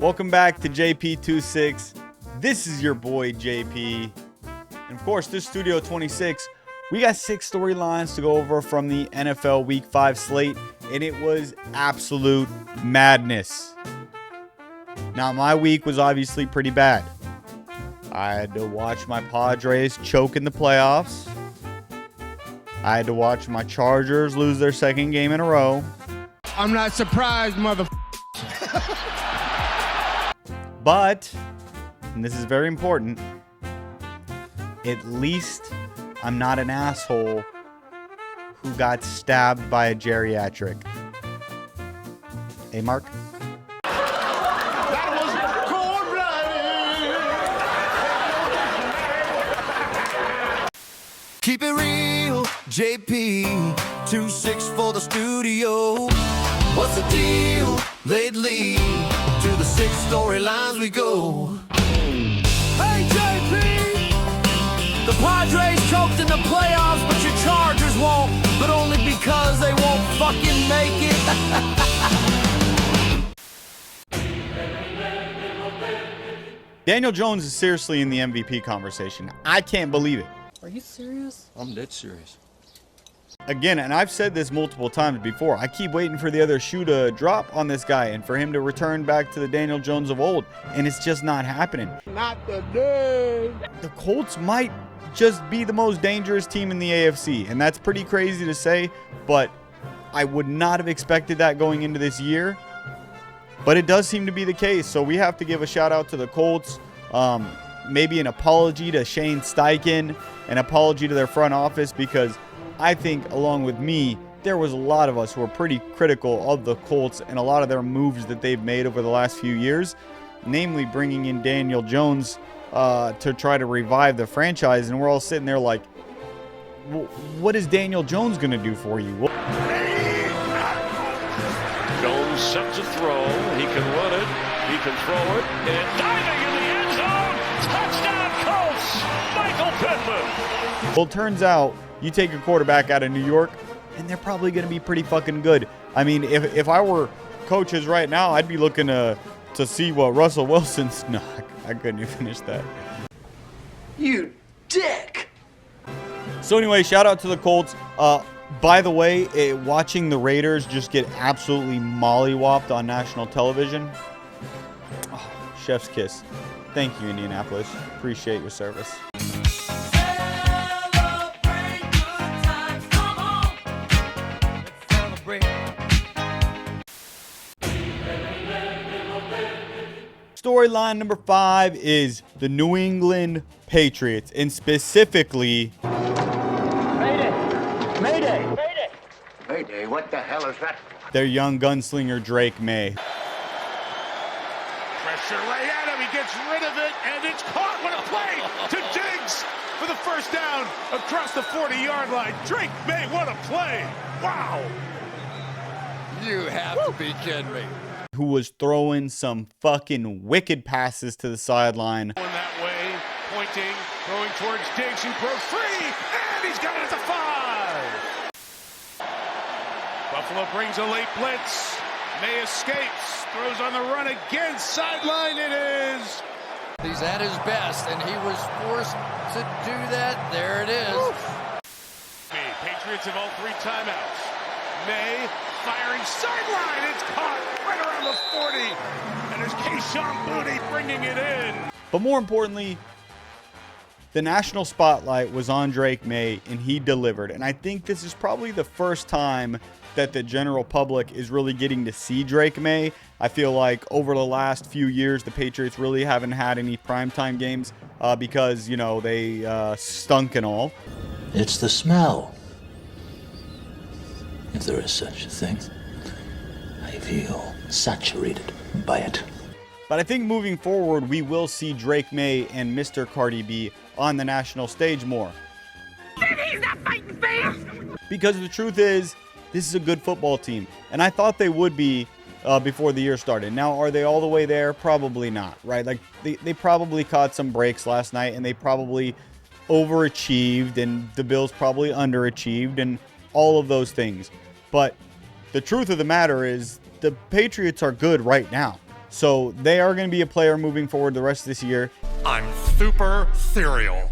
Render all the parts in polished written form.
Welcome back to JP26. This is your boy JP. And of course, this Studio 26, we got 6 storylines to go over from the NFL Week 5 slate, and it was absolute madness. Now, my week was obviously pretty bad. I had to watch my Padres choke in the playoffs. I had to watch my Chargers lose their second game in a row. I'm not surprised, mother. But, and this is very important, at least I'm not an asshole who got stabbed by a geriatric. Hey, Mark? That was cold-blooded. Keep it real, JP, 26 for the studio. What's the deal lately? To the 6 storylines we go. Hey, JP! The Padres choked in the playoffs, but your Chargers won't. But only because they won't fucking make it. Daniel Jones is seriously in the MVP conversation. I can't believe it. Are you serious? I'm dead serious. Again, and I've said this multiple times before, I keep waiting for the other shoe to drop on this guy and for him to return back to the Daniel Jones of old, and it's just not happening. Not today. The Colts might just be the most dangerous team in the AFC, and that's pretty crazy to say, but I would not have expected that going into this year, but it does seem to be the case. So we have to give a shout out to the Colts, maybe an apology to Shane Steichen, an apology to their front office, because I think, along with me, there was a lot of us who were pretty critical of the Colts and a lot of their moves that they've made over the last few years, namely bringing in Daniel Jones to try to revive the franchise. And we're all sitting there like, what is Daniel Jones going to do for you? Jones set to throw. He can run it. He can throw it. And diving in the end zone. Touchdown Colts. Michael Pittman. Well, it turns out you take a quarterback out of New York, and they're probably going to be pretty fucking good. I mean, if I were coaches right now, I'd be looking to see what Russell Wilson's... No, I couldn't even finish that. You dick! So anyway, shout out to the Colts. By the way, watching the Raiders just get absolutely mollywopped on national television. Oh, chef's kiss. Thank you, Indianapolis. Appreciate your service. Storyline number 5 is the New England Patriots, and specifically... Mayday! Mayday! Mayday! Mayday, what the hell is that? their young gunslinger Drake May. Pressure right at him. He gets rid of it, and it's caught. What a play to Diggs for the first down across the 40-yard line. Drake May, what a play. Wow. You have to be kidding me. Who was throwing some fucking wicked passes to the sideline. Going that way, pointing, throwing towards Diggs, who broke free, and he's got it at the 5. Buffalo brings a late blitz. May escapes, throws on the run again, sideline it is. He's at his best, and he was forced to do that. There it is. Patriots have all 3 timeouts. May firing sideline. It's caught right around the 40. And there's Keyshawn Boutte bringing it in. But more importantly, the national spotlight was on Drake May, and he delivered. And I think this is probably the first time that the general public is really getting to see Drake May. I feel like over the last few years, the Patriots really haven't had any primetime games because, you know, they stunk and all. It's the smell. If there is such a thing. I feel saturated by it. But I think moving forward, we will see Drake May and Mr. Cardi B on the national stage more. He's not fighting fair. Because the truth is, this is a good football team. And I thought they would be before the year started. Now, are they all the way there? Probably not, right? Like, they probably caught some breaks last night, and they probably overachieved, and the Bills probably underachieved, and all of those things. But the truth of the matter is the Patriots are good right now. So they are going to be a player moving forward the rest of this year. I'm super cereal.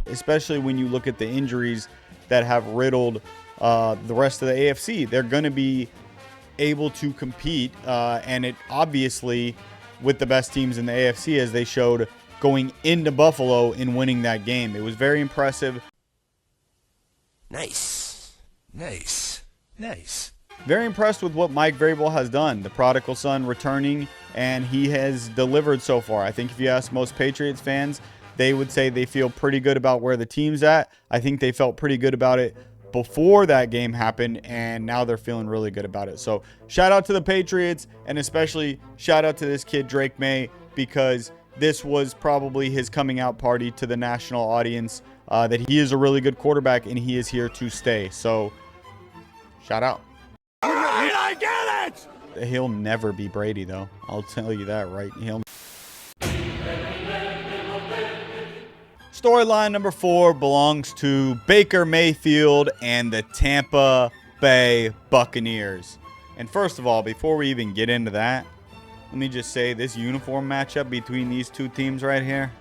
Especially when you look at the injuries that have riddled the rest of the AFC. They're going to be able to compete, and it obviously with the best teams in the AFC, as they showed going into Buffalo and winning that game. It was very impressive. Nice. Very impressed with what Mike Vrabel has done. The prodigal son returning, and he has delivered so far. I think if you ask most Patriots fans, they would say they feel pretty good about where the team's at. I think they felt pretty good about it before that game happened, and now they're feeling really good about it. So shout out to the Patriots, and especially shout out to this kid Drake May, because this was probably his coming out party to the national audience, that he is a really good quarterback and he is here to stay. So shout out. All right, I get it! He'll never be Brady, though. I'll tell you that, right? Storyline number 4 belongs to Baker Mayfield and the Tampa Bay Buccaneers. And first of all, before we even get into that, let me just say this uniform matchup between these two teams right here.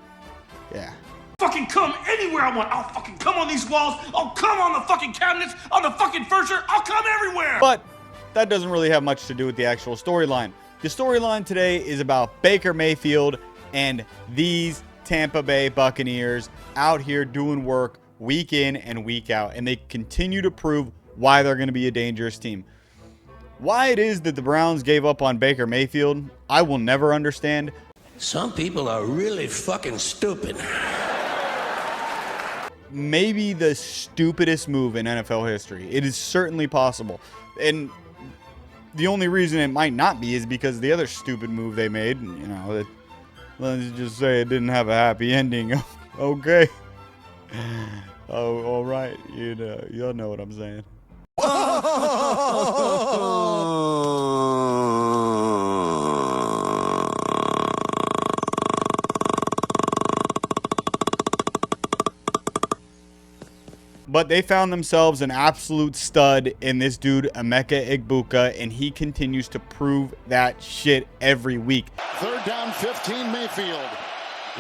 Yeah. Fucking come anywhere I want. I'll fucking come on these walls. I'll come on the fucking cabinets, on the fucking furniture. I'll come everywhere. But that doesn't really have much to do with the actual storyline. The storyline today is about Baker Mayfield and these Tampa Bay Buccaneers out here doing work week in and week out. And they continue to prove why they're going to be a dangerous team. Why it is that the Browns gave up on Baker Mayfield, I will never understand. Some people are really fucking stupid. Maybe the stupidest move in NFL history. It is certainly possible. And the only reason it might not be is because the other stupid move they made, let's just say it didn't have a happy ending. Okay. Oh, all right. Y'all know what I'm saying. But they found themselves an absolute stud in this dude, Emeka Egbuka, and he continues to prove that shit every week. 3rd down, 15, Mayfield.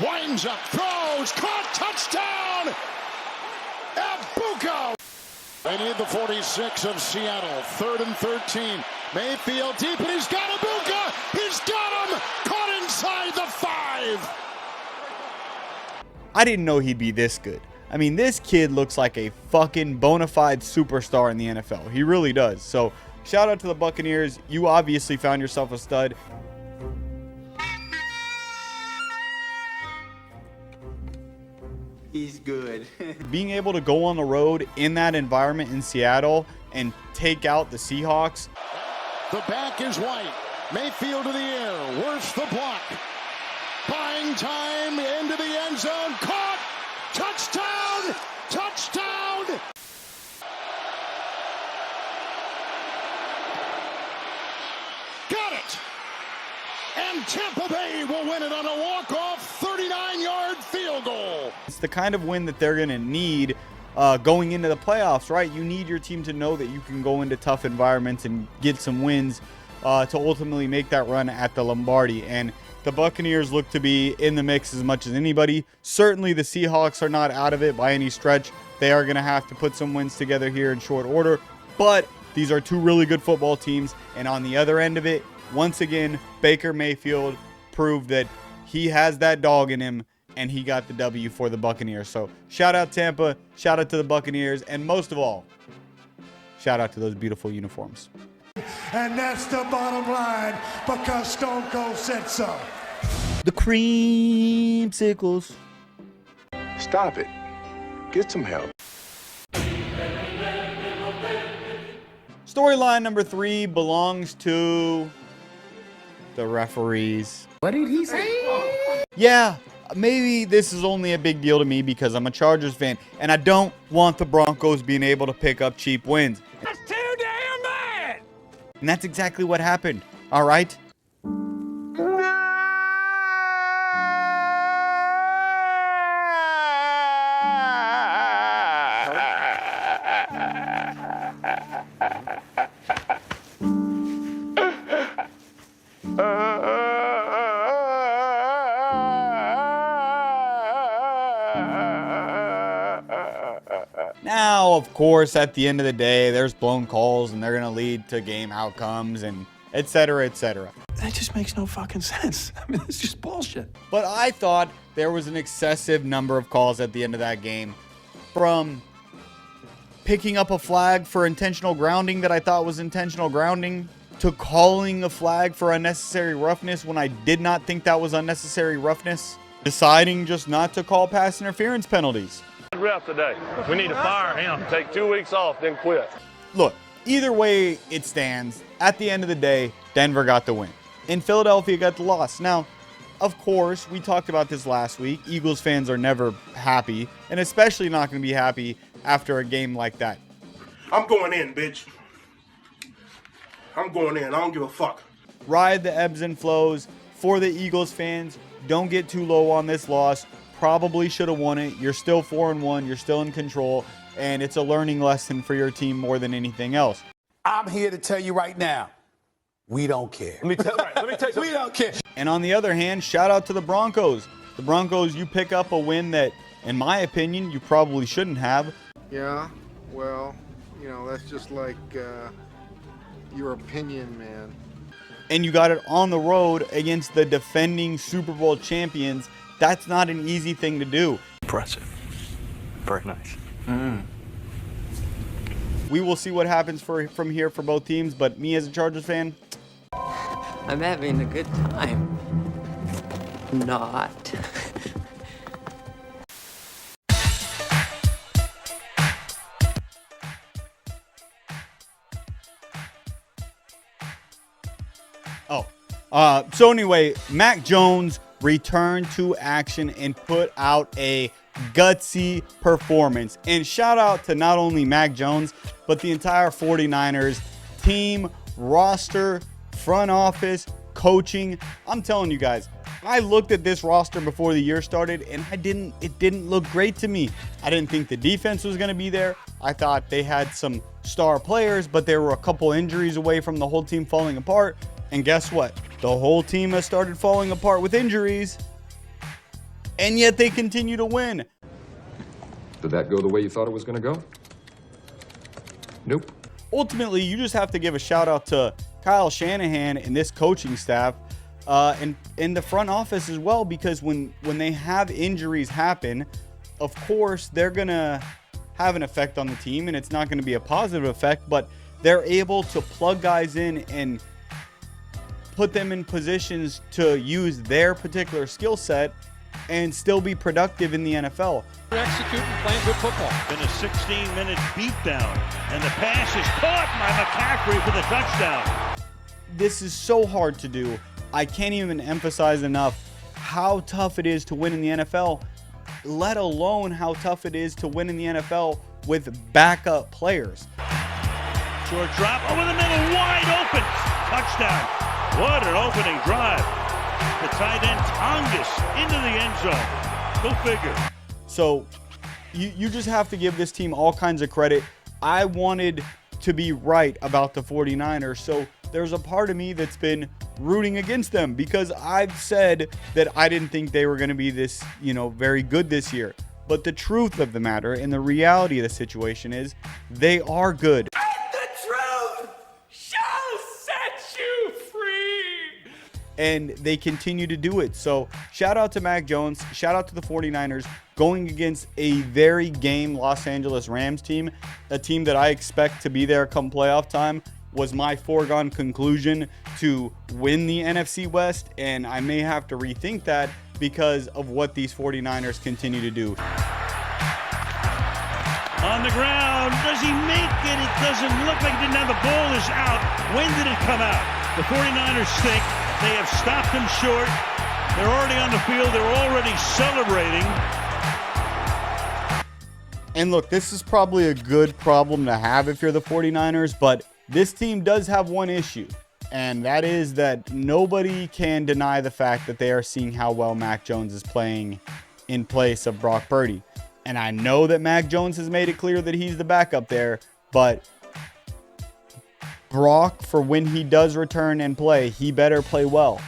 Winds up, throws, caught, touchdown! Egbuka! They need the 46 of Seattle. 3rd and 13. Mayfield deep, and he's got Egbuka! He's got him! Caught inside the 5! I didn't know he'd be this good. I mean, this kid looks like a fucking bona fide superstar in the NFL. He really does. So, shout out to the Buccaneers. You obviously found yourself a stud. He's good. Being able to go on the road in that environment in Seattle and take out the Seahawks. The back is White. Mayfield to the air. Worth the block. Buying time into the end zone. Caught. Touchdown! Touchdown! Got it! And Tampa Bay will win it on a walk-off 39-yard field goal. It's the kind of win that they're going to need going into the playoffs, right? You need your team to know that you can go into tough environments and get some wins to ultimately make that run at the Lombardi. And the Buccaneers look to be in the mix as much as anybody. Certainly the Seahawks are not out of it by any stretch. They are going to have to put some wins together here in short order. But these are two really good football teams. And on the other end of it, once again, Baker Mayfield proved that he has that dog in him, and he got the W for the Buccaneers. So shout out Tampa, shout out to the Buccaneers, and most of all, shout out to those beautiful uniforms. And that's the bottom line, because Stone Cold said so. The creamsicles. Stop it. Get some help. Storyline number 3 belongs to the referees. What did he say? Yeah, maybe this is only a big deal to me because I'm a Chargers fan, and I don't want the Broncos being able to pick up cheap wins. That's too damn bad. And that's exactly what happened, all right? Now, of course, at the end of the day, there's blown calls and they're going to lead to game outcomes and et cetera, et cetera. That just makes no fucking sense. I mean, it's just bullshit. But I thought there was an excessive number of calls at the end of that game, from picking up a flag for intentional grounding that I thought was intentional grounding, to calling a flag for unnecessary roughness when I did not think that was unnecessary roughness, deciding just not to call pass interference penalties. Ref today. We need to fire him. Take 2 weeks off, then quit. Look, either way it stands, at the end of the day, Denver got the win, and Philadelphia got the loss. Now, of course, we talked about this last week. Eagles fans are never happy, and especially not going to be happy after a game like that. I'm going in, bitch. I'm going in. I don't give a fuck. Ride the ebbs and flows. For the Eagles fans, don't get too low on this loss. Probably should have won it. You're still 4-1. You're still in control, and it's a learning lesson for your team more than anything else. I'm here to tell you right now, we don't care. Let me tell you. We don't care. And on the other hand, shout out to the Broncos. The Broncos, you pick up a win that, in my opinion, you probably shouldn't have. Yeah, well, you know, that's just like your opinion, man. And you got it on the road against the defending Super Bowl champions. That's not an easy thing to do. Impressive. Very nice. We will see what happens from here for both teams, but me as a Chargers fan, I'm having a good time. Not. So anyway, Mac Jones returned to action and put out a gutsy performance. And shout out to not only Mac Jones, but the entire 49ers team, roster, front office, coaching. I'm telling you guys, I looked at this roster before the year started and it didn't look great to me. I didn't think the defense was going to be there. I thought they had some star players, but there were a couple injuries away from the whole team falling apart. And guess what? The whole team has started falling apart with injuries, and yet they continue to win. Did that go the way you thought it was going to go? Nope. Ultimately, you just have to give a shout out to Kyle Shanahan and this coaching staff, and in the front office as well, because when they have injuries happen, of course, they're going to have an effect on the team, and it's not going to be a positive effect, but they're able to plug guys in and put them in positions to use their particular skill set and still be productive in the NFL. Executing, playing good football. Been a 16-minute beatdown, and the pass is caught by McCaffrey for the touchdown. This is so hard to do. I can't even emphasize enough how tough it is to win in the NFL, let alone how tough it is to win in the NFL with backup players. Short drop over the middle, wide open. Touchdown. What an opening drive. The tight end Tongas into the end zone. Go figure. So you just have to give this team all kinds of credit. I wanted to be right about the 49ers, so there's a part of me that's been rooting against them because I've said that I didn't think they were going to be this, very good this year. But the truth of the matter and the reality of the situation is they are good. And they continue to do it. So shout out to Mac Jones. Shout out to the 49ers going against a very game Los Angeles Rams team. A team that I expect to be there come playoff time. Was my foregone conclusion to win the NFC West. And I may have to rethink that because of what these 49ers continue to do. On the ground. Does he make it? It doesn't look like he didn't have the ball. Is out. When did it come out? The 49ers think they have stopped him short. They're already on the field. They're already celebrating. And look, this is probably a good problem to have if you're the 49ers, but this team does have one issue, and that is that nobody can deny the fact that they are seeing how well Mac Jones is playing in place of Brock Purdy. And I know that Mac Jones has made it clear that he's the backup there, but Brock, for when he does return and play, he better play well.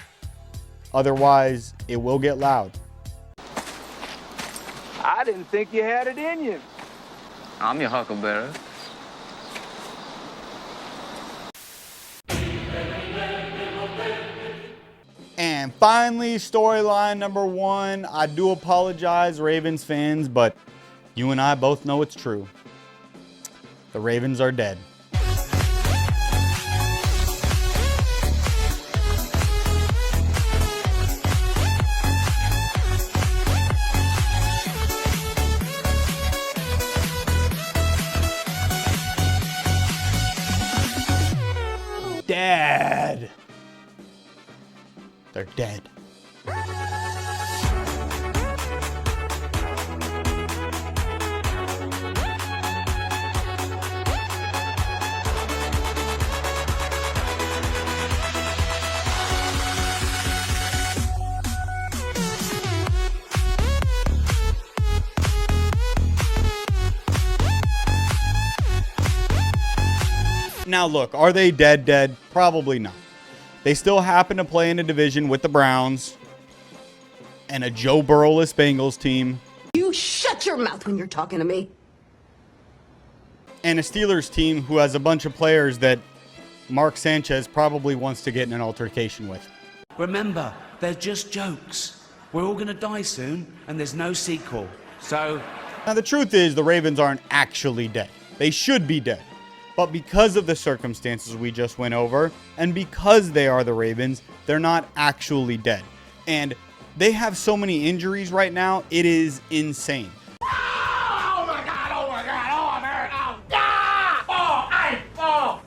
Otherwise, it will get loud. I didn't think you had it in you. I'm your huckleberry. And finally, storyline number 1. I do apologize, Ravens fans, but you and I both know it's true. The Ravens are dead. Dead. They're dead. Now look, are they dead? Probably not. They still happen to play in a division with the Browns and a Joe Burrow-less Bengals team. You shut your mouth when you're talking to me. And a Steelers team who has a bunch of players that Mark Sanchez probably wants to get in an altercation with. Remember, they're just jokes. We're all going to die soon, and there's no sequel. So... Now the truth is the Ravens aren't actually dead. They should be dead. But because of the circumstances we just went over, and because they are the Ravens, they're not actually dead. And they have so many injuries right now, it is insane. Oh my God, oh my God, oh I'm hurt, oh, ah!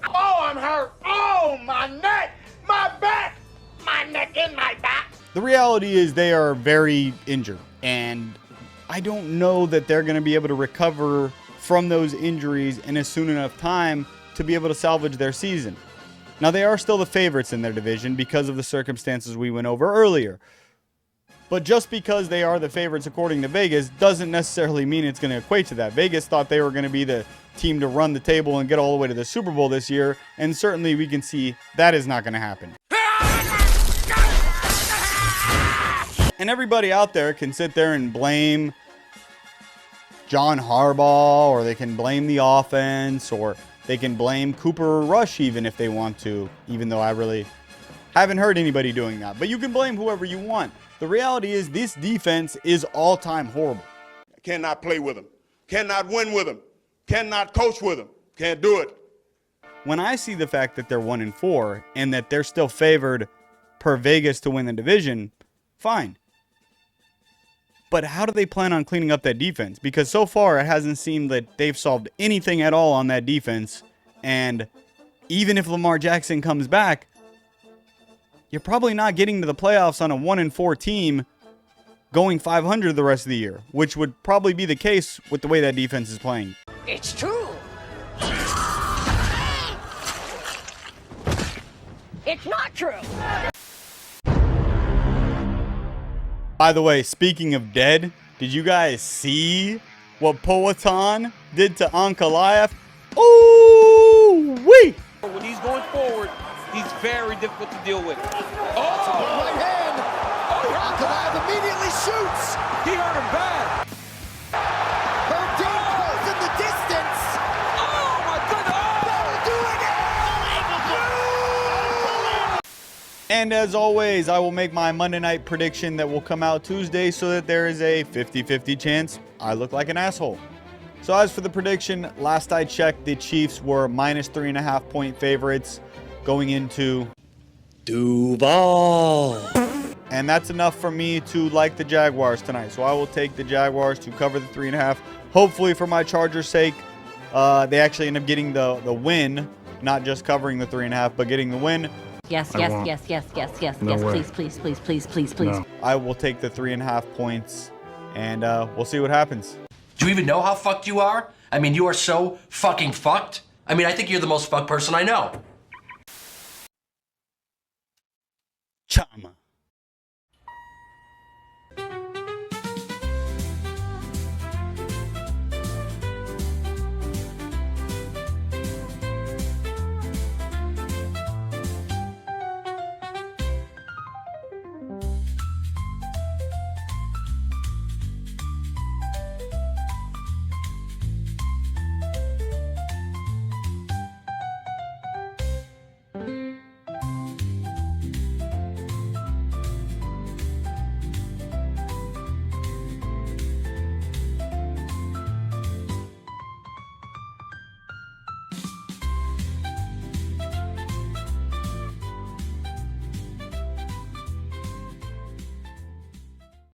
Oh, I'm hurt, oh my neck, my back, my neck and my back. The reality is they are very injured, and I don't know that they're going to be able to recover from those injuries in a soon enough time to be able to salvage their season. Now, they are still the favorites in their division because of the circumstances we went over earlier. But just because they are the favorites according to Vegas doesn't necessarily mean it's going to equate to that. Vegas thought they were going to be the team to run the table and get all the way to the Super Bowl this year, and certainly we can see that is not going to happen. And everybody out there can sit there and blame John Harbaugh, or they can blame the offense, or they can blame Cooper Rush even if they want to, even though I really haven't heard anybody doing that. But you can blame whoever you want. The reality is this defense is all-time horrible. Cannot play with them. Cannot win with them. Cannot coach with them. Can't do it. When I see the fact that they're 1-4 and that they're still favored per Vegas to win the division, fine. But how do they plan on cleaning up that defense? Because so far it hasn't seemed that they've solved anything at all on that defense. And even if Lamar Jackson comes back, you're probably not getting to the playoffs on a 1-4 team going 500 the rest of the year, which would probably be the case with the way that defense is playing. It's true. It's not true. By the way, speaking of dead, did you guys see what Poatan did to Ankalaev? Ooh-wee! When he's going forward, he's very difficult to deal with. Oh, right hand. Ankalaev immediately shoots. He hurt him bad. Deep goes in the distance. Oh, my goodness. Doing it. And as always, I will make my Monday night prediction that will come out Tuesday so that there is a 50-50 chance I look like an asshole. So as for the prediction, last I checked, the Chiefs were -3.5 point favorites going into Duval. And that's enough for me to like the Jaguars tonight. So I will take the Jaguars to cover the 3.5. Hopefully for my Chargers' sake, they actually end up getting the win, not just covering the 3.5, but getting the win. Yes, please. No. I will take the 3.5 points, and we'll see what happens. Do you even know how fucked you are? I mean, you are so fucking fucked. I mean, I think you're the most fucked person I know. Chama.